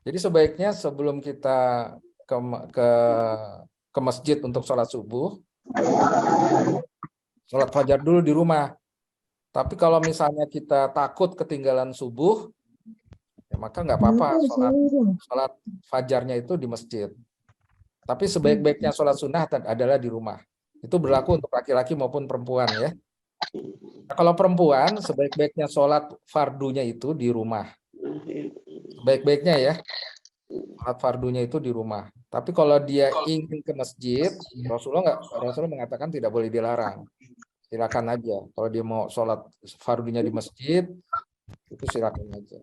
Jadi sebaiknya sebelum kita ke masjid untuk sholat subuh, sholat fajar dulu di rumah. Tapi kalau misalnya kita takut ketinggalan subuh, ya maka nggak apa-apa sholat fajarnya itu di masjid. Tapi sebaik-baiknya sholat sunnah adalah di rumah. Itu berlaku untuk laki-laki maupun perempuan ya. Nah, kalau perempuan sebaik-baiknya sholat fardunya itu di rumah. Baik-baiknya ya, sholat fardunya itu di rumah. Tapi kalau dia ingin ke masjid, Rasulullah mengatakan tidak boleh dilarang. Silakan aja. Kalau dia mau sholat fardunya di masjid, itu silakan aja.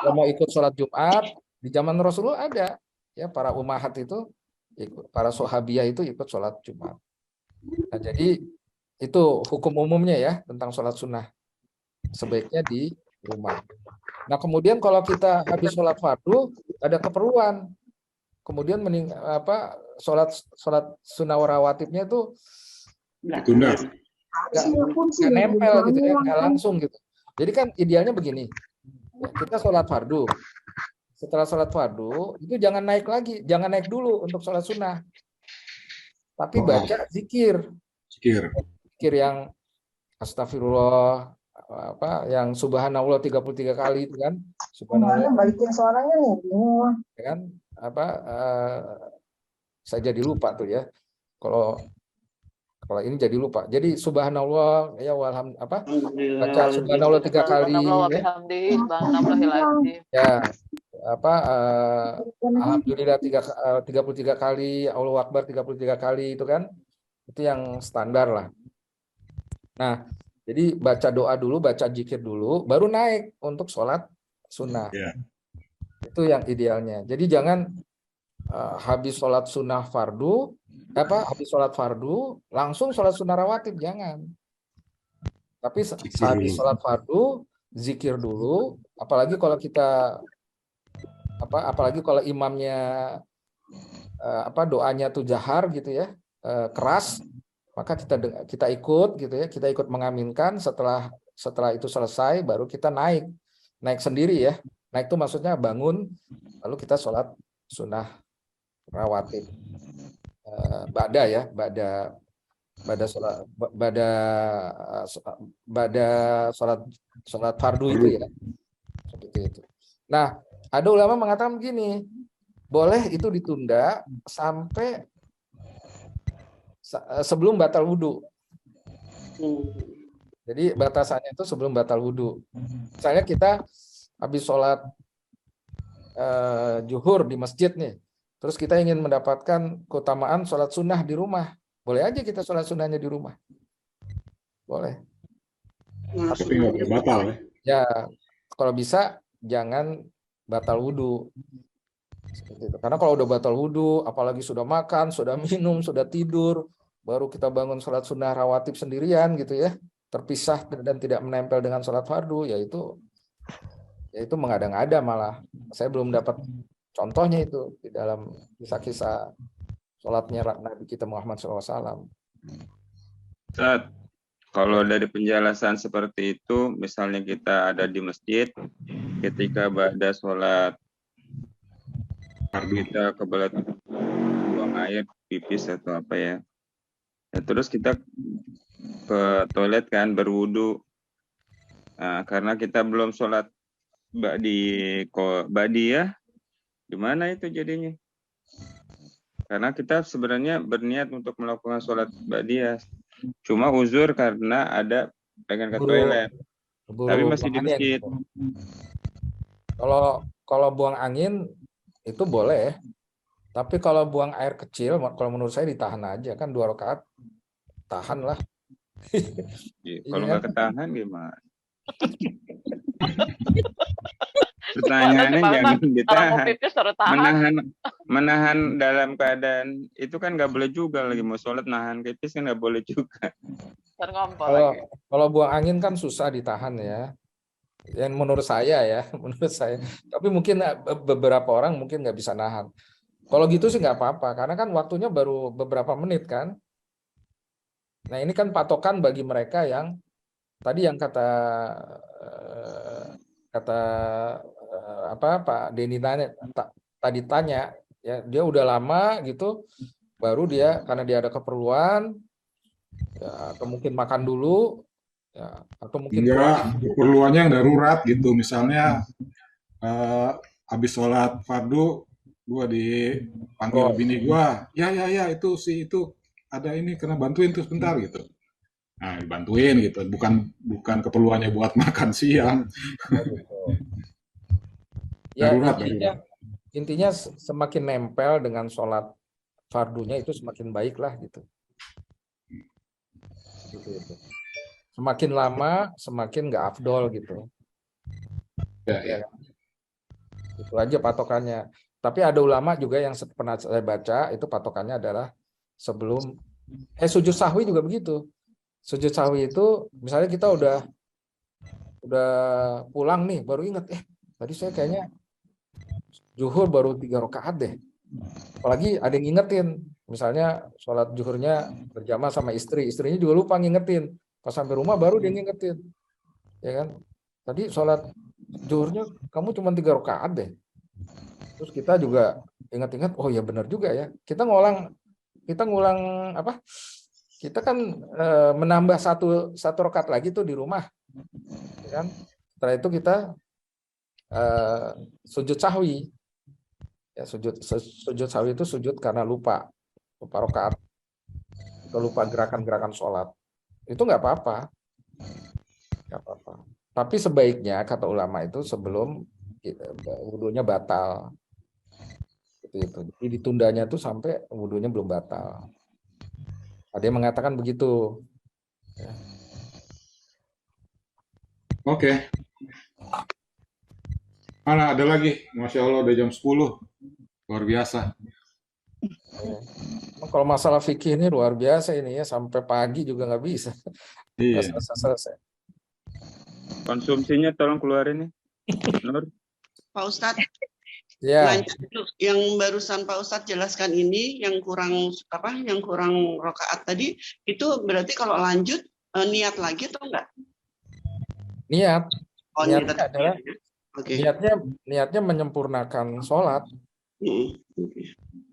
Kalau mau ikut sholat Jumat, di zaman Rasulullah ada. Ya, para ummahat itu, para sahabiyah itu ikut sholat Jumat. Nah, jadi itu hukum umumnya ya tentang sholat sunnah. Sebaiknya di rumah. Nah, kemudian kalau kita habis sholat fardu ada keperluan, kemudian sholat sunnah rawatibnya itu nggak nempel gitu ya, nggak langsung gitu. Jadi kan idealnya begini, kita sholat fardu, setelah sholat fardu itu jangan naik lagi, jangan naik dulu untuk sholat sunnah, tapi baca zikir yang astagfirullah, yang subhanallah 33 kali itu kan, subhanallah. Balikin suaranya nih, Kan saya jadi lupa tuh ya. Kalau ini jadi lupa. Jadi subhanallah ya baca subhanallah 3 kali ya. Alhamdulillah 33 kali, Allahu Akbar 33 kali itu kan. Itu yang standar lah. Nah, jadi baca doa dulu, baca zikir dulu, baru naik untuk sholat sunnah. Itu yang idealnya. Jadi jangan habis sholat sunnah fardu, habis sholat fardu langsung sholat sunnah rawatib, jangan. Tapi sehabis sholat fardu, zikir dulu. Apalagi kalau kita apalagi kalau imamnya doanya tuh jahar gitu ya, keras, maka kita ikut gitu ya, kita ikut mengaminkan. Setelah itu selesai, baru kita naik sendiri ya. Naik itu maksudnya bangun, lalu kita sholat sunnah rawatib, sholat fardu itu ya, seperti itu. Nah, ada ulama mengatakan begini, boleh itu ditunda sampai sebelum batal wudhu. Jadi batasannya itu sebelum batal wudhu. Misalnya kita habis sholat zuhur di masjid nih, terus kita ingin mendapatkan keutamaan sholat sunnah di rumah, boleh aja kita sholat sunnahnya di rumah, boleh. Tapi nggak boleh batal ya. Ya, kalau bisa jangan batal wudhu. Seperti itu. Karena kalau udah batal wudhu, apalagi sudah makan, sudah minum, sudah tidur, baru kita bangun sholat sunnah rawatib sendirian gitu ya, terpisah dan tidak menempel dengan sholat fardu, yaitu mengada-ngada malah. Saya belum dapat contohnya itu di dalam kisah-kisah sholatnya Nabi kita Muhammad SAW. Ustaz, kalau dari penjelasan seperti itu, misalnya kita ada di masjid, ketika pada sholat kita kebelet buang air, pipis atau apa ya, terus kita ke toilet kan, berwudu. Nah, karena kita belum sholat ba'di ya, gimana itu jadinya? Karena kita sebenarnya berniat untuk melakukan sholat ba'diyah, cuma uzur karena ada pengen ke toilet, tapi masih di masjid. Kalau buang angin itu boleh, tapi kalau buang air kecil, kalau menurut saya ditahan aja, kan 2 rakaat, tahan lah. Kalau nggak ketahan gimana? Pertanyaannya jangan ditahan. Menahan dalam keadaan itu kan nggak boleh juga, lagi mau sholat nahan pipis kan nggak boleh juga. Kalau buang angin kan susah ditahan ya. Yang menurut saya ya, Tapi mungkin beberapa orang mungkin nggak bisa nahan. Kalau gitu sih nggak apa-apa, karena kan waktunya baru beberapa menit kan. Nah ini kan patokan bagi mereka yang tadi yang kata Pak Denny tadi tanya ya, dia udah lama gitu, baru dia karena dia ada keperluan ya, atau mungkin makan dulu ya, atau mungkin keperluannya yang darurat gitu, misalnya habis sholat fardu gua dipanggil bini gua, ya itu ada ini kena bantuin tuh sebentar gitu. Nah, dibantuin gitu, bukan keperluannya buat makan siang. Ya, intinya semakin nempel dengan sholat fardunya itu semakin baik lah gitu. Semakin lama semakin nggak afdol gitu. Ya. Itu aja patokannya. Tapi ada ulama juga yang pernah saya baca itu patokannya adalah sebelum sujud sahwi juga begitu. Sujud sahwi itu misalnya kita udah pulang nih, baru ingat tadi saya kayaknya zuhur baru 3 rakaat deh. Apalagi ada yang ngingetin, misalnya sholat zuhurnya berjamaah sama istrinya juga lupa ngingetin. Pas sampai rumah baru dia ngingetin, ya kan? Tadi sholat zuhurnya kamu cuma 3 rakaat deh. Terus kita juga ingat-ingat, oh ya benar juga ya. Kita ngulang apa? Kita kan menambah satu rakaat lagi tuh di rumah, ya kan? Setelah itu kita sujud sahwi. Ya, sujud sahwi itu sujud karena lupa rakaat, atau lupa gerakan-gerakan sholat. Itu nggak apa-apa. Tapi sebaiknya kata ulama itu sebelum wudunya batal. Itu. Jadi ditundanya tuh sampai wudunya belum batal. Ada yang mengatakan begitu. Ya. Oke. Mana ada lagi? Masya Allah udah jam 10. Luar biasa. Kalau masalah fikih ini luar biasa ini ya, sampai pagi juga nggak bisa. Iya. Selesai. Konsumsinya tolong keluarin nih. Nur. Pak Ustadz, Ya, lanjut yang barusan Pak Ustadz jelaskan ini, yang kurang rokaat tadi, itu berarti kalau lanjut niat lagi atau enggak? niat. Oh, Niatnya niat adalah ya. Oke. niatnya menyempurnakan sholat.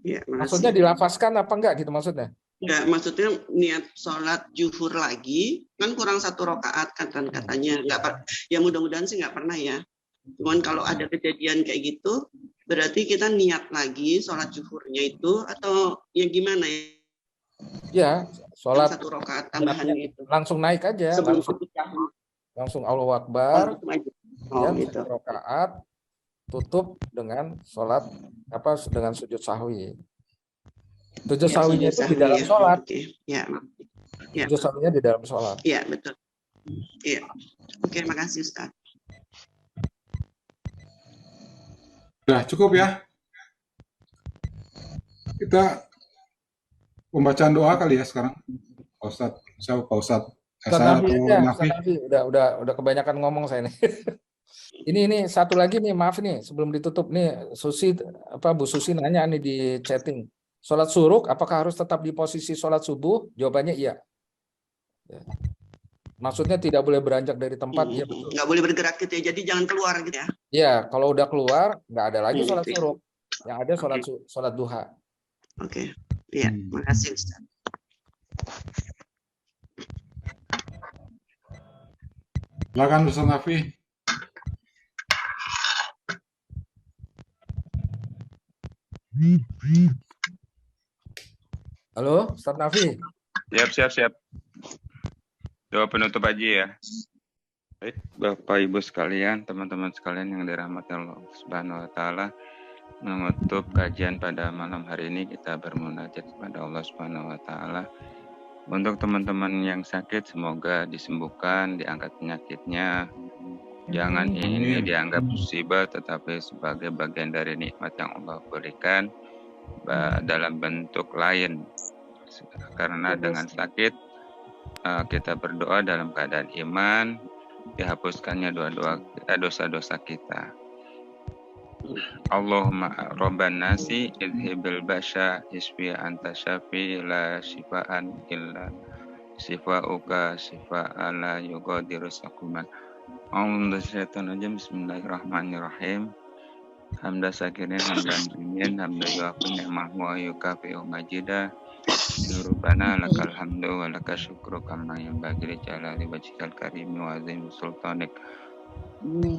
Ya, Maksudnya dilafazkan apa enggak gitu maksudnya? Enggak, maksudnya niat sholat zuhur lagi, kan kurang 1 rokaat kan katanya. Ya mudah-mudahan sih nggak pernah ya. Cuman kalau ada kejadian kayak gitu, berarti kita niat lagi sholat zuhurnya itu, atau ya gimana ya? Ya, sholat 1 rokaat tambahan itu. langsung naik aja, Sebelum langsung Allahu Akbar, Oh, ya, gitu. 1 rakaat, tutup dengan sholat dengan sujud sahwi. Sujud sahwinya itu di dalam sholat. Ya. Sujud sahwinya di dalam sholat. Iya, betul. Iya. Oke, makasih Ustaz. Sudah cukup ya. Kita pembacaan doa kali ya sekarang. Pak Ustadz, siapa Pak Ustadz? Saya atau Nafi? Udah kebanyakan ngomong saya nih. Ini satu lagi nih, maaf nih sebelum ditutup nih, Bu Susi nanya nih di chatting. Sholat suruk apakah harus tetap di posisi sholat subuh? Jawabannya iya. Maksudnya tidak boleh beranjak dari tempat, ya betul. Nggak boleh bergerak gitu ya, jadi jangan keluar gitu ya. Ya, kalau udah keluar nggak ada lagi sholat suruk. Yang ada sholat duha. Oke. Iya, makasih Ustaz. Silakan Ustaz Nafi. Halo, Ustaz Nafi. Siap. Doa penutup aja ya. Baik, Bapak Ibu sekalian, teman-teman sekalian yang dirahmati Allah Subhanahu wa taala, menutup kajian pada malam hari ini kita bermunajat kepada Allah Subhanahu wa taala. Untuk teman-teman yang sakit semoga disembuhkan, diangkat penyakitnya. Jangan ini dianggap musibah tetapi sebagai bagian dari nikmat yang Allah berikan dalam bentuk lain. Karena dengan sakit kita berdoa dalam keadaan iman, dihapuskannya dosa-dosa kita. Allahumma rabban nasi idhibil basya isfi anta syafi la shifaan illa shifauka shifaan la yughadiru saquman. Bismillahirrahmanirrahim. Hamda sakirin hamdan dunin hamda yu'afin ni'mahu wa yukafi'u majidah. Rabbana lakal hamdu wa lakal syukru kama yanbaghi li jalali wajhikal karim wa azimi sultanik.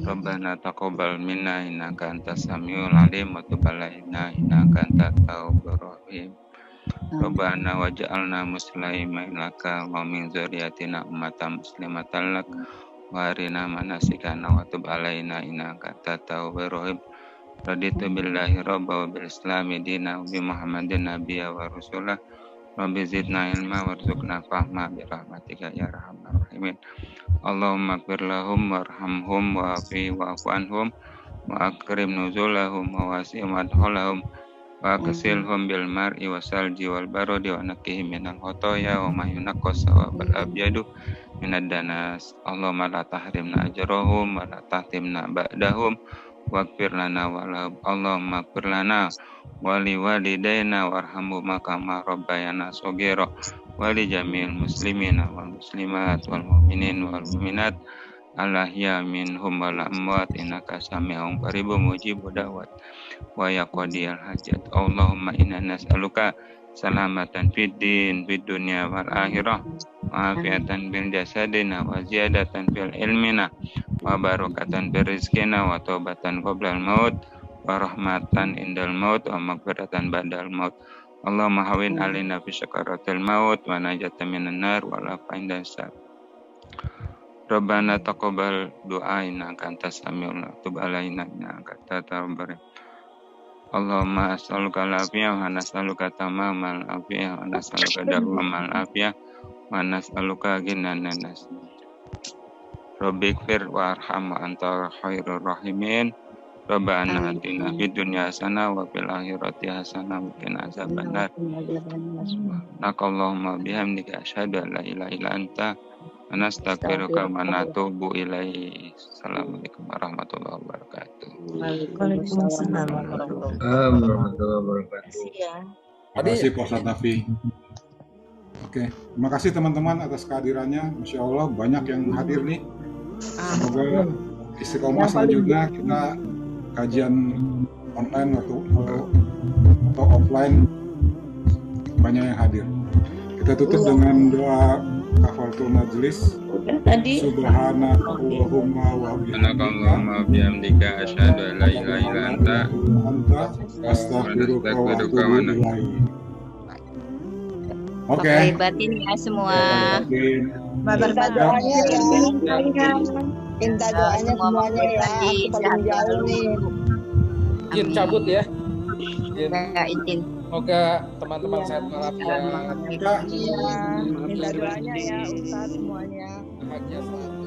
Rabbana taqabbal minna innaka antas samiul alim wa tub alaina innaka antat tawwabur rahim. Rabbana waj'alna muslimin laka wa min dzurriyyatina ummatan muslimatan lak wa arina manasikana wa tub alaina innaka antat tawwabur rahim. Raditu billahi rabba wa bil islami dina wa bi muhammadin nabiyya wa rasulah. Rabbi zidna ilma warzuqna fahma bi rahmatika ya arhamar rahimin. Allahumma ighfir lahum warhamhum wa'afi wa'fu anhum wa akrim nuzulahum wa wasi' madkhalahum wa kasilhum bil mar'i wasalji wal barodi wa nakihim minal khotoya wa ma yunaqqas sawabal abyadu minad danas. Allahumma la tahrimna ajrahum wa la tahtimna ba'dahum waghfir lana wa lahum. Allahumma ighfir lana wa li walidayna warhamhuma kama rabbayana shaghira wa li jami'il muslimina wal muslimat wal mu'minin wal mu'minat al-ahya minhum wal amwat innaka sami'un qaribun mujibud da'wat wa yaqdiyal hajat. Allahumma inna nas'aluka salamatan fid din fid dunya wal akhirah wa afiatan bil jasadina wa ziyadatan fil ilmina wa barakatan bil rizqina wa taubatan qoblal maut wa rahmatan indal maut wa maghfiratan ba'dal maut. Allahumma hawin alaina fi sakaratil maut wa najatan minan nar wa la fa'inda hisab. Rabbana taqabbal du'a innaka antas samiul tub alaina innaka tawwabur rahim. Allahumma as'aluka al-afiyah wa nas'aluka tamamal afiyah wa nas'aluka dawamal afiyah wa nas'aluka ghinan nas. Rabbighfir warham wa anta khairur rahimin. Rabbana atina fid dunya hasanah wa fil akhirati hasanah wa qina azabannar. Subhanakallahumma bihamdika asyhadu an la ilaha illa anta Anastaghfiruka wa natubu ilaihi. Assalamualaikum warahmatullahi wabarakatuh. Waalaikumsalam warahmatullahi wabarakatuh. Terima kasih Pak Ustadz Nafi. Oke, terima kasih teman-teman atas kehadirannya. Masya Allah banyak yang hadir nih. Semoga istiqomah selanjutnya kita kajian online atau offline banyak yang hadir. Kita tutup dengan doa kafaratul majlis. Subhanakallahumma wa bihamdika asyhadu an la ilaha illa anta astaghfiruka wa atubu ilaik. Oke. Pakai batin ya semua. Minta doanya ya. Minta doanya semuanya ya. Aku paling jauh nih. Izin cabut ya. Izin. Semoga teman-teman sehat walafiat. Minta doanya ya Ustaz semuanya. Bahagia selalu.